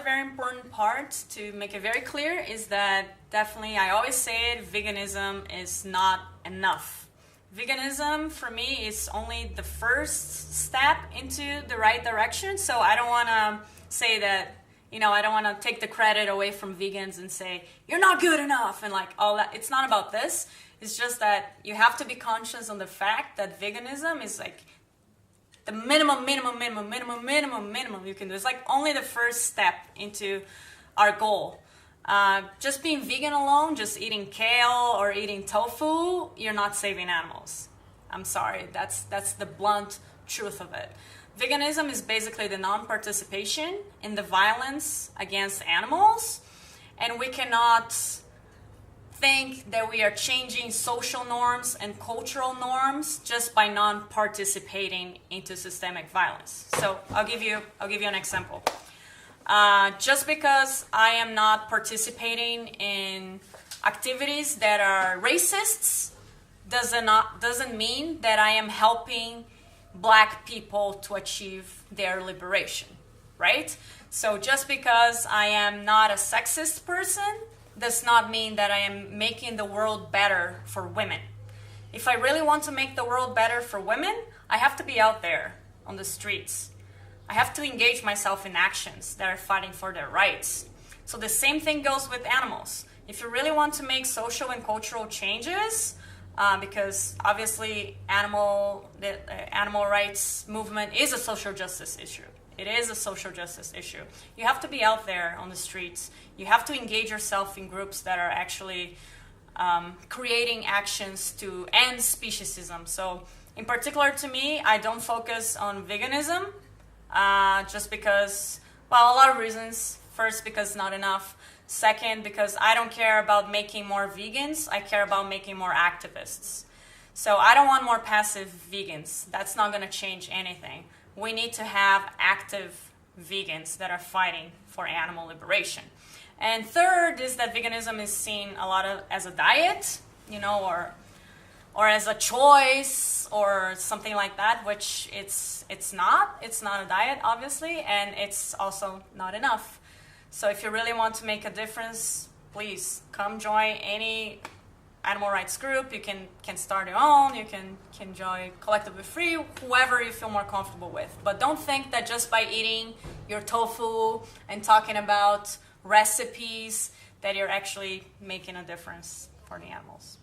very important part to make it very clear is that definitely, I always say it, veganism is not enough. Veganism for me is only the first step into the right direction. So I don't want to say that, I don't want to take the credit away from vegans and say, you're not good enough and like all that. It's not about this. It's just that you have to be conscious on the fact that veganism is like the minimum you can do. It's like only the first step into our goal. Just being vegan alone, just eating kale or eating tofu, you're not saving animals. I'm sorry, that's the blunt truth of it. Veganism is basically the non-participation in the violence against animals, and we cannot think that we are changing social norms and cultural norms just by non-participating into systemic violence. So I'll give you an example. Just because I am not participating in activities that are racists doesn't mean that I am helping Black people to achieve their liberation, right? So just because I am not a sexist person does not mean that I am making the world better for women. If I really want to make the world better for women, I have to be out there on the streets. I have to engage myself in actions that are fighting for their rights. So the same thing goes with animals. If you really want to make social and cultural changes, because obviously the animal rights movement is a social justice issue. It is a social justice issue. You have to be out there on the streets. You have to engage yourself in groups that are actually creating actions to end speciesism. So in particular to me, I don't focus on veganism just because, well, a lot of reasons. First, because not enough. Second, because I don't care about making more vegans. I care about making more activists. So I don't want more passive vegans. That's not going to change anything. We need to have active vegans that are fighting for animal liberation. And third is that veganism is seen a lot as a diet, or as a choice or something like that, which it's not. It's not a diet, obviously, and it's also not enough. So if you really want to make a difference, please come join any animal rights group. You can start your own. You can join Collectively Free, whoever you feel more comfortable with. But don't think that just by eating your tofu and talking about recipes that you're actually making a difference for the animals.